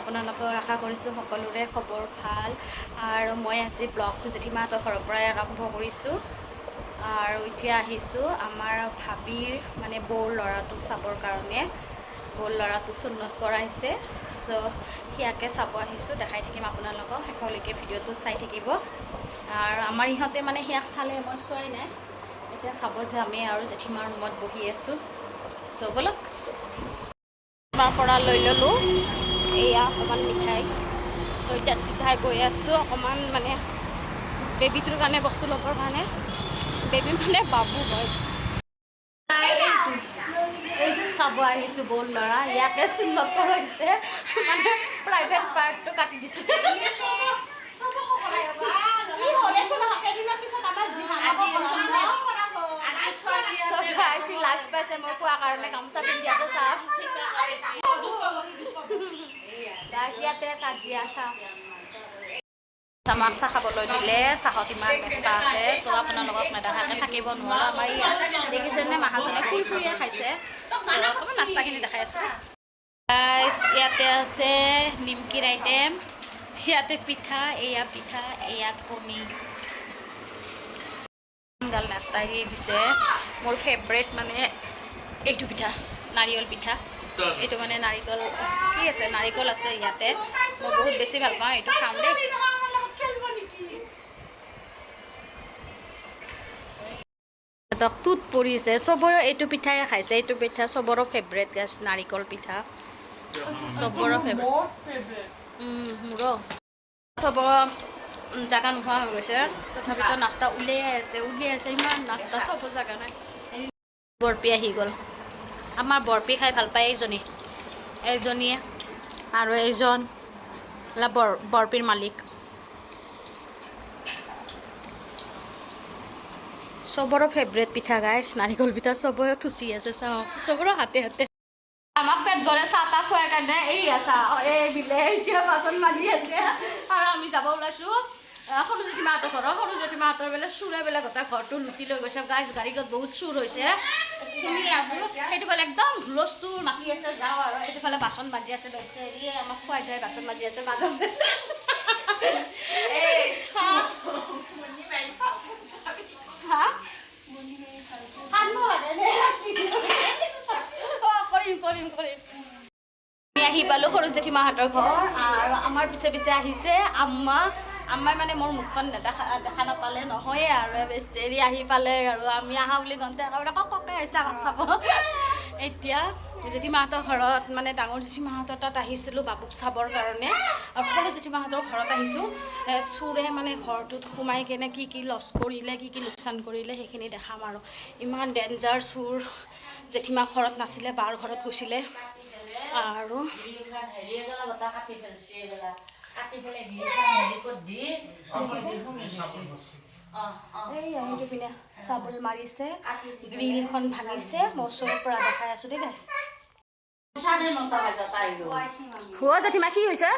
আপোনালোকৰ আশা কৰিছোঁ সকলোৰে খবৰ ভাল। আৰু মই আজি ব্লগটো জেঠীমাহঁতৰ ঘৰৰ পৰাই আৰম্ভ কৰিছোঁ। আৰু এতিয়া আহিছোঁ আমাৰ ভাবীৰ মানে বৌৰ ল'ৰাটো চাবৰ কাৰণে। বৌৰ ল'ৰাটো সুন্নত কৰাইছে, চ' সিয়াকে চাব আহিছোঁ। দেখাই থাকিম আপোনালোকক, শেষলৈকে ভিডিঅ'টো চাই থাকিব। আৰু আমাৰ ইহঁতে মানে সিয়াক চালে, মই চোৱাই নাই। এতিয়া চাব যামেই আৰু জেঠীমাৰ ৰুমত বহি আছোঁ। চ' ব'লক। তাৰ পৰা লৈ ল'লোঁ এয়া অকণমান মিঠাই, তো এতিয়া চিধাই গৈ আছোঁ অকণমান মানে বেবীটোৰ কাৰণে বস্তু ল'বৰ কাৰণে। বেবী মানে বাবু হয়। এইটো চাব আহিছোঁ বৌৰ ল'ৰা, ইয়াকে সুন্নত কৰাইছে, মানে প্ৰাইভেট পাৰ্টটো কাটি দিছে। লাজ পাইছে মই কোৱাৰ কাৰণে, গামোচা পিন্ধি আছে চাহ। ইয়াতে কাজিয়া চাহ, আমাক চাহ খাবলৈ দিলে। চাহত ইমান মেষ্টা আছে, চ' আপোনালোকক নেদেখাকৈ থাকিব নোৱাৰোঁ। আমাৰ ইয়াত দেখিছেনে মাহাজনে ফুৰি ফুৰিয়ে খাইছে। চ' অকণমান নাস্তাখিনি দেখাই আছোঁ। ইয়াতে আছে নিমকিৰ আইটেম, ইয়াতে পিঠা, এয়া কণী। গাল নাস্তাই দিছে। মোৰ ফেভৰেট মানে এইটো পিঠা, নাৰিকল পিঠা। এইটো মানে নাৰিকল কি আছে, নাৰিকল আছে ইয়াতে। মই বহুত বেছি ভাল পাওঁ এইটো, খাওঁ দেই। টুত পৰিছে, চবৰে এইটো পিঠাই খাইছে। এইটো পিঠা চবৰো ফেভৰেট গাছ, নাৰিকল পিঠা চবৰো ফেভৰেট। মোৰো থ'ব জাগা নোহোৱা হৈ গৈছে, তথাপিতো নাস্তা উলিয়াই আছে। ইমান নাস্তা থ'ব জাগা নাই। বৰপি আহি গ'ল। আমাৰ বৰপি খাই ভাল পায় এইজনীয়ে আৰু এইজন বৰপিৰ মালিক। চবৰো ফেভৰেট পিঠা গাইছ, নাৰিকল পিঠা। চবৰে থুচি আছে, চাওঁ চবৰে হাতে হাতে। আমাক পেট ভৰে চাহ তাহ খোৱাৰ কাৰণে এই বিলে এতিয়া বাচন মাজি আছে। আৰু আমি যাব ওলাইছোঁ সৰু জেঠীমাহঁতৰ ঘৰৰ। সৰু জেঠীমাহঁতৰ বোলে চোৰে বোলে গোটেই ঘৰটো লুটি লৈ গৈছে। গাইছ গাড়ীত বহুত চুৰ হৈছে, শুনি আছোঁ। সেইটো ফালে একদম হুলস্থুল মাতি আছে, যাওঁ আৰু এইটো ফালে বাচন মাজি আছে। বেচেৰিয়ে আমাক খুৱাই থৈ বাচন মাজি আছে মাজতে। কৰিম। আমি আহি পালোঁ সৰু জেঠীমাহঁতৰ ঘৰ, আৰু আমাৰ পিছে পিছে আহিছে আম্মাই মানে মোৰ মুখখন দেখা নাপালে নহয়ে আৰু বেচেৰি আহি পালে। আৰু আমি আহা বুলি কওঁতে একেবাৰে ককে আহিছে আমাক চাব। এতিয়া জেঠীমাহঁতৰ ঘৰত মানে ডাঙৰ জেঠীমাহঁতৰ তাত আহিছিলোঁ বাবুক চাবৰ কাৰণে, আৰু সৰু জেঠীমাহঁতৰ ঘৰত আহিছোঁ। চোৰে মানে ঘৰটোত সোমাই কেনে কি লছ কৰিলে, কি লোকচান কৰিলে সেইখিনি দেখাম। আৰু ইমান ডেঞ্জাৰ চোৰ। জেঠীমা ঘৰত নাছিলে, বাৰ ঘৰত গৈছিলে। আৰু এইটো পিনে চাবল মাৰিছে, গ্ৰিলখন ভাঙিছে। মই ওচৰৰ পৰা দেখাই আছোঁ দেই গাইছ। জেঠীমা কি হৈছে?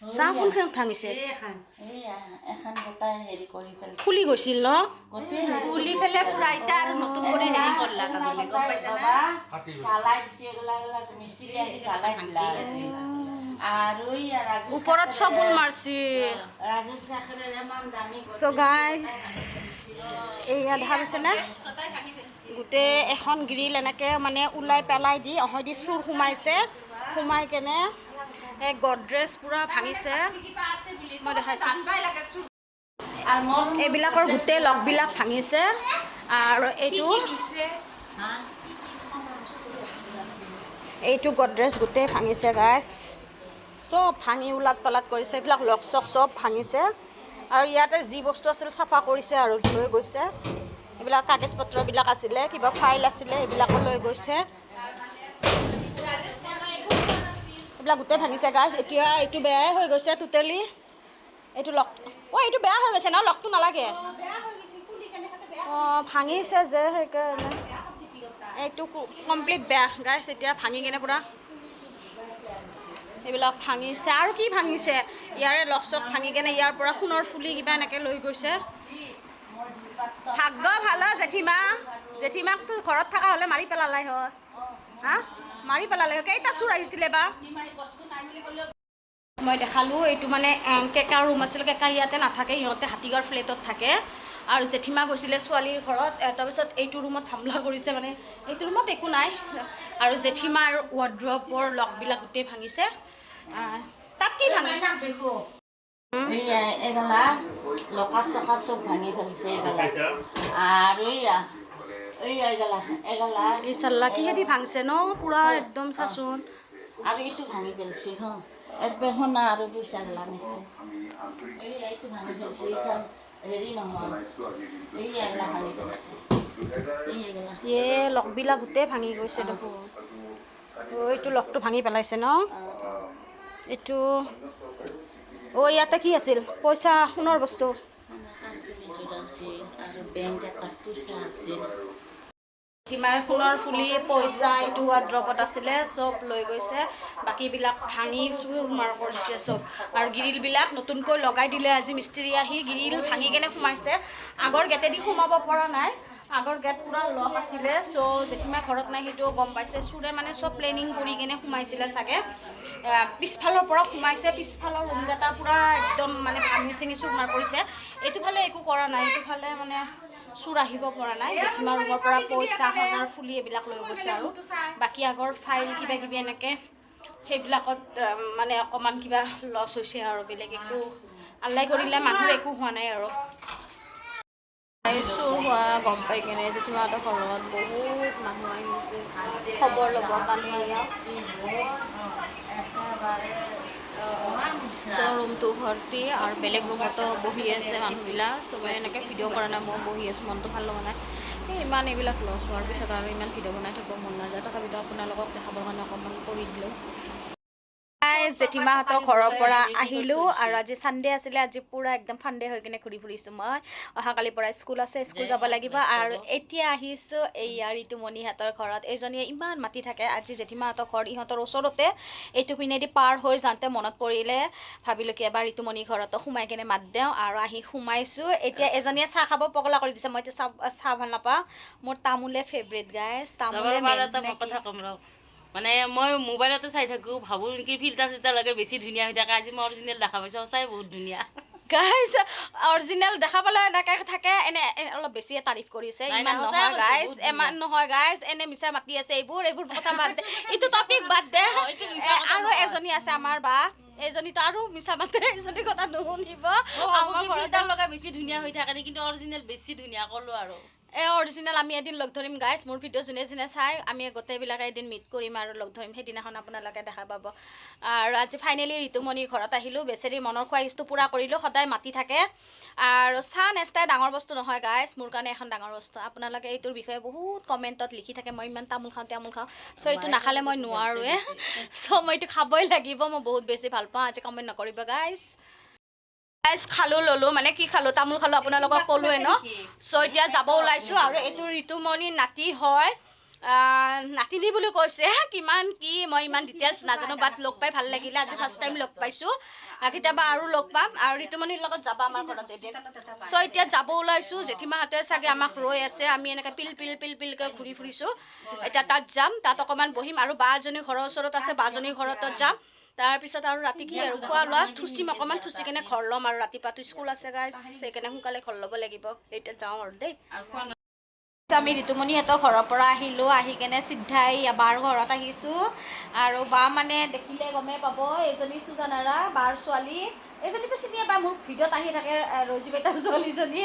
চাহ কোনখন ভাঙিছে? খুলি গৈছিল ন? খুলি পেলাই পুৰা এতিয়া আৰু নতুন কৰি হেৰি কৰলা তাৰমানে, গম পাইছা না? ওপৰত চবুল মাৰছি। চ' গাইছ এইয়া দেখা পাইছেনে? গোটেই এখন গ্ৰিল এনেকৈ মানে ওলাই পেলাই দি চুৰ সোমাই কেনে এই গডৰেজ পুৰা ভাঙিছে। মই দেখাইছোঁ, এইবিলাকৰ গোটেই লগবিলাক ভাঙিছে। আৰু এইটো গডৰেজ গোটেই ভাঙিছে গাইছ। চব ভাঙি উলাট পালাট কৰিছে, এইবিলাক লক চক চব ভাঙিছে। আৰু ইয়াতে যি বস্তু আছিল চাফা কৰিছে আৰু লৈ গৈছে। এইবিলাক কাগজ পত্ৰবিলাক আছিলে, কিবা ফাইল আছিলে, এইবিলাকো লৈ গৈছে। এইবিলাক গোটেই ভাঙিছে গাইছ। এতিয়া এইটো বেয়াই হৈ গৈছে টোটেলি। এইটো এইটো বেয়া হৈ গৈছে ন? লকটো নালাগে। ভাঙিছে যে সেইকাৰণে এইটো কমপ্লিট বেয়া গাইছ। এতিয়া ভাঙি কেনে পুৰা এইবিলাক ভাঙিছে। আৰু কি ভাঙিছে? ইয়াৰে লক চক ভাঙি কেনে ইয়াৰ পৰা সোণৰ ফুলি কিবা এনেকৈ লৈ গৈছে। ভাগ্য ভাল জেঠীমাকতো ঘৰত থকা হ'লে মাৰি পেলালাই হয়। হা? মাৰি পেলালে কেইটা চোৰ আহিছিলে বা মই দেখালোঁ এইটো মানে কেকাৰ ৰুম আছিলে কেকা ইয়াতে নাথাকে সিহঁতে হাতীগাঁৱৰ ফ্লেটত থাকে আৰু জেঠীমা গৈছিলে ছোৱালীৰ ঘৰত তাৰপিছত এইটো ৰুমত হামলা কৰিছে মানে এইটো ৰুমত একো নাই আৰু জেঠীমাৰ ৱাৰ্ড্ৰবৰ লকবিলাক গোটেই ভাঙিছে তাত কি ভাঙে এগালা লকা চকা চব ভাঙি ফেলছে এগালা আৰু এগালা এই চাল্লা কিহেদি ভাঙছে ন পুৰা একদম চাচোন আৰু এইটো ভাঙি পেলছে হ একবাৰ শুনা আৰু পইচা গলা নিছে এইটো ভাঙি পেলছে এইটা হেৰি নহয় এই এগলা ভাঙি পেলছে লকবিলাক গোটেই ভাঙি গৈছে দেখোন এইটো লকটো ভাঙি পেলাইছে ন এইটো ইয়াতে কি আছিল পইচা সোণৰ বস্তু আৰু বেংক এটা পইচা আছিল সীমাৰ সোণৰ ফুলি পইচা এইটো ৱাৰ্ড্ৰবত আছিলে চব লৈ গৈছে বাকীবিলাক ভাঙি চুৰ মাৰ কৰিছে চব আৰু গ্ৰিলবিলাক নতুনকৈ লগাই দিলে আজি মিস্ত্ৰী আহি গ্ৰিল ভাঙি কেনে সোমাইছে আগৰ গেটেদি সোমাব পৰা নাই আগৰ গেট পুৰা লক আছিলে চ' জেঠীমা ঘৰত নাই সেইটো গম পাইছে চুৰে মানে চব প্লেনিং কৰি কেনে সোমাইছিলে চাগে পিছফালৰ পৰা সোমাইছে পিছফালৰ ৰুমকেইটা পুৰা একদম মানে ভাঙি চিঙি চুৰ মাৰ কৰিছে এইটোফালে একো কৰা নাই এইটোফালে মানে চুৰ আহিব পৰা নাই জেঠীমাৰ ৰুমৰ পৰা পইচা সোণৰ ফুলি এইবিলাক লৈ গৈছে আৰু বাকী আগৰ ফাইল কিবা কিবি এনেকৈ সেইবিলাকত মানে অকণমান কিবা লছ হৈছে আৰু বেলেগ একো আল্লাই কৰিলে মানুহৰ একো হোৱা নাই আৰু চুৰ হোৱা গম পাই কেনে জেঠীমাহঁতৰ ঘৰত বহুত মানুহ আহিছে খবৰ ল'বৰ কাৰণে ৰুমটো ভৰ্তি আৰু বেলেগ ৰুমতো বহি আছে মানুহবিলাক চবে এনেকৈ ভিডিঅ' কৰা নাই মই বহি আছোঁ মনটো ভাল লগা নাই ইমান এইবিলাক লছ হোৱাৰ পিছত আৰু ইমান ভিডিঅ' বনাই থাকিব মন নাযায় তথাপিতো আপোনালোকক দেখাবৰ কাৰণে অকণমান কৰি দিলোঁ জেঠীমাহঁতৰ ঘৰৰ পৰা আহিলোঁ আৰু আজি ছানডে আছিলে আজি পুৰা একদম ফাণ্ডে হৈ কিনে ঘূৰি ফুৰিছোঁ মই অহাকালিৰ পৰা স্কুল আছে স্কুল যাব লাগিব আৰু এতিয়া আহিছোঁ এইয়া ঋতুমণিহঁতৰ ঘৰত এইজনীয়ে ইমান মাতি থাকে আজি জেঠীমাহঁতৰ ঘৰ ইহঁতৰ ওচৰতে এইটো পিনেদি পাৰ হৈ যাওঁতে মনত পৰিলে ভাবিলোঁ কি এবাৰ ঋতুমণিৰ ঘৰতো সোমাই কিনে মাত দিওঁ আৰু আহি সোমাইছোঁ এতিয়া এজনীয়ে চাহ খাব পগলা কৰি দিছে মই এতিয়া চাহ ভাল নাপাওঁ মোৰ তামোলে ফেভৰেট গাইজ তামোলে কথা ক'ম ৰ মানে মই মোবাইলতে চাই থাকোঁ ভাবোঁ নেকি ফিল্টাৰ চিল্টাৰ লাগে বেছি ধুনীয়া হৈ থাকে আজি মই অৰিজিনেল দেখা পাইছোঁ সঁচাই বহুত ধুনীয়া গাইজ অৰিজিনেল দেখা পালে এনেকৈ থাকে এনে অলপ বেছিয়ে তাৰিফ কৰিছে ইমান নহয় গাইজ ইমান নহয় গাইজ এনে মিছা মাতি আছে এইবোৰ কথা বাদ দে এইটো টপিক বাদ দে আৰু এজনী আছে আমাৰ বা এইজনীতো আৰু মিছা মাতে এইজনীৰ কথা নুশুনিব ফিল্টাৰ লগাই বেছি ধুনীয়া হৈ থাকে কিন্তু অৰিজিনেল বেছি ধুনীয়া ক'লোঁ আৰু অৰিজিনেল আমি এদিন লগ ধৰিম গাইজ মোৰ ভিডিঅ' যোনে যোনে চাই আমি গোটেইবিলাকে এদিন মিট কৰিম আৰু লগ ধৰিম সেইদিনাখন আপোনালোকে দেখা পাব আৰু আজি ফাইনেলি ঋতুমণিৰ ঘৰত আহিলোঁ বেচেৰি মনৰ খোৱাইজটো পূৰা কৰিলোঁ সদায় মাতি থাকে আৰু চাহ নেষ্টাই ডাঙৰ বস্তু নহয় গাইজ মোৰ কাৰণে এখন ডাঙৰ বস্তু আপোনালোকে এইটোৰ বিষয়ে বহুত কমেণ্টত লিখি থাকে মই ইমান তামোল খাওঁ চ' এইটো নাখালে মই নোৱাৰোৱে চ' মই এইটো খাবই লাগিব মই বহুত বেছি ভাল পাওঁ আজি কমেণ্ট নকৰিব গাইজ খালোঁ ল'লোঁ মানে কি খালোঁ তামোল খালোঁ আপোনালোকক ক'লোৱে ন চ' এতিয়া যাব ওলাইছোঁ আৰু এইটো ঋতুমণিৰ নাতি হয় নাতিনী বুলি কৈছে কিমান কি মই ইমান ডিটেইলছ নাজানো বাট লগ পাই ভাল লাগিলে আজি ফাৰ্ষ্ট টাইম লগ পাইছোঁ কেতিয়াবা আৰু লগ পাম আৰু ঋতুমণিৰ লগত যাব আমাৰ ঘৰত এদিন চ' এতিয়া যাব ওলাইছোঁ জেঠীমাহঁতে চাগে আমাক ৰৈ আছে আমি এনেকৈ পিলকৈ ঘূৰি ফুৰিছোঁ এতিয়া তাত যাম তাত অকণমান বহিম আৰু বা এজনী ঘৰৰ ওচৰত আছে বাজনীৰ ঘৰতো যাম তাৰপিছত আৰু ৰাতি কি আৰু খোৱা লোৱা থুচিম অকণমান থুচি কেনে ঘৰ ল'ম আৰু ৰাতিপুৱাতো স্কুল আছে গাইজ সেইকাৰণে সোনকালে ঘৰ ল'ব লাগিব এতিয়া যাওঁ আৰু দেই আমি ঋতুমণিহঁতৰ ঘৰৰ পৰা আহিলোঁ আহি কেনে চিধাই বাৰ ঘৰত আহিছোঁ আৰু বা মানে দেখিলে গমেই পাব এইজনী সুজানাৰা বাৰ ছোৱালী এইজনীতো চিনিয়ে পায় মোৰ ভিডিঅ'ত আহি থাকে ৰজি বেটাৰ ছোৱালীজনী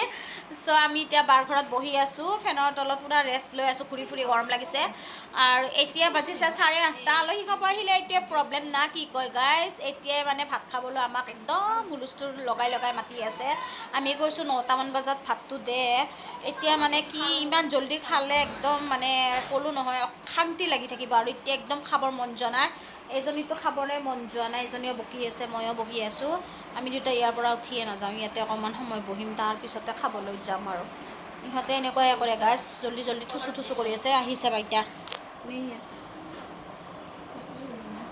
চ' আমি এতিয়া বাৰ ঘৰত বহি আছোঁ ফেনৰ তলত পুৰা ৰেষ্ট লৈ আছোঁ ঘূৰি ফুৰি গৰম লাগিছে আৰু এতিয়া বাজিছে 8:30 আলহী খাব আহিলে এতিয়া প্ৰব্লেম না কি কয় গাইজ এতিয়াই মানে ভাত খাবলৈ আমাক একদম হুলস্থুল লগাই মাতি আছে আমি কৈছোঁ 9টামান বজাত ভাতটো দে এতিয়া মানে কি ইমান জল্দি খালে একদম মানে ক'লোঁ নহয় শান্তি লাগি থাকিব আৰু এতিয়া একদম খাবৰ মন যোৱা নাই এইজনীতো খাবৰে মন যোৱা নাই এজনীও বকি আছে ময়ো বহি আছোঁ আমি দুটা ইয়াৰ পৰা উঠিয়ে নাযাওঁ ইয়াতে অকণমান সময় বহিম তাৰপিছতে খাবলৈ যাম আৰু ইহঁতে এনেকুৱাই কৰে গাইজ জল্দি থুচু কৰি আছে আহিছে বাইতা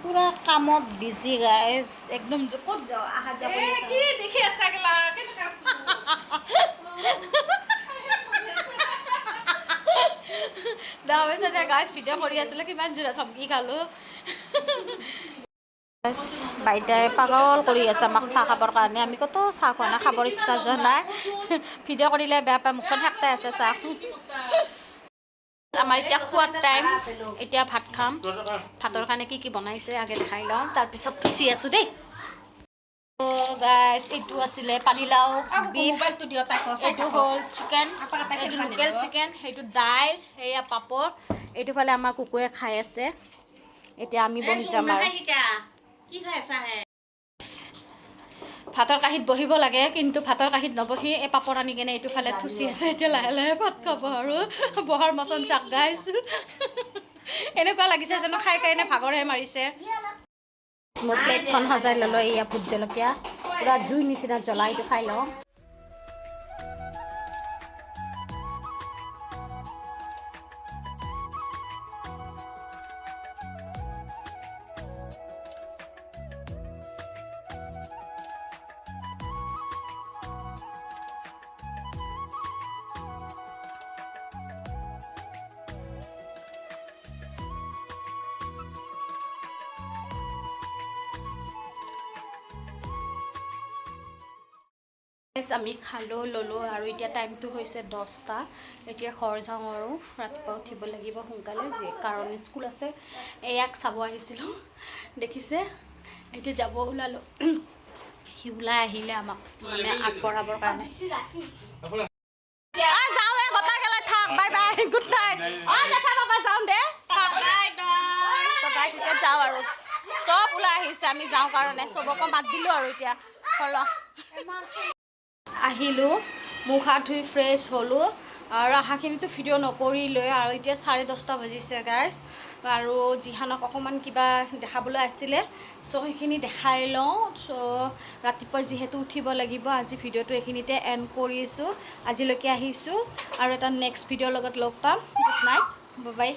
পুৰা কামত বিজি গাইজ একদম ক'ত যাওঁ আহা যাব দেখি আছে দেখা পাইছে নে গাইজ ভিডিঅ' কৰি আছিলোঁ কিমান জোৰে ধমকি খালোঁ বাইদেউ পাগল কৰি আছে আমাক চাহ খাবৰ কাৰণে আমি কতো চাহ খোৱা নাই খাবৰ ইচ্ছা যোৱা নাই ভিডিঅ' কৰিলে বেয়া পায় মুখখন সেকটাই আছে চাহ আমাৰ এতিয়া খোৱাৰ টাইম এতিয়া ভাত খাম ভাতৰ কাৰণে কি বনাইছে আগে দেখাই লওঁ তাৰপিছত থুচি আছোঁ দেই গাইজ এইটো আছিলে পানীলাও বিফ এইটো হ'ল চিকেন এইটো লোকেল চিকেন সেইটো দাইল সেয়া পাপৰ এইটো ফালে আমাৰ কুকুৰে খাই আছে এতিয়া আমি বহি যাম আৰু ভাতৰ কাঁহীত বহিব লাগে কিন্তু ভাতৰ কাঁহীত নবহি এই পাপৰ আনি কেনে এইটো ফালে থুচি আছে এতিয়া লাহে লাহে ভাত খাব আৰু বহাৰ মচন চাক গাইজ এনেকুৱা লাগিছে জানো খাই খাই ভাগৰহে মাৰিছে মোৰ প্লেটখন সজাই ল'লোঁ এয়া ভোট জলকীয়া পুৰা জুই নিচিনা জ্বলা এইটো খাই লওঁ আমি খালোঁ ল'লোঁ আৰু এতিয়া টাইমটো হৈছে 10টা এতিয়া ঘৰ যাওঁ আৰু ৰাতিপুৱা উঠিব লাগিব সোনকালে যে কাৰণ স্কুল আছে এয়াক চাব আহিছিলোঁ দেখিছে এতিয়া যাব ওলালোঁ সি ওলাই আহিলে আমাক মানে আগবঢ়াবৰ কাৰণে যাওঁ গোটাই গেলাই থাক বাই বাই গুড নাইট দেখা পাবা যাওঁ দে গাইছ এতিয়া যাওঁ আৰু চব ওলাই আহিছে আমি যাওঁ কাৰণে চবকে মাত দিলোঁ আৰু এতিয়া আহিলোঁ মুখ হাত ধুই ফ্ৰেছ হ'লোঁ আৰু আহাখিনিতো ভিডিঅ' নকৰিলোৱে আৰু এতিয়া 10:30 বাজিছে গাইজ আৰু জিহানক অকণমান কিবা দেখাবলৈ আছিলে চ' সেইখিনি দেখাই লওঁ চ' ৰাতিপুৱা যিহেতু উঠিব লাগিব আজি ভিডিঅ'টো এইখিনিতে এণ্ড কৰিছোঁ আজিলৈকে আহিছোঁ আৰু এটা নেক্সট ভিডিঅ'ৰ লগত লগ পাম গুড নাইট বাই বাই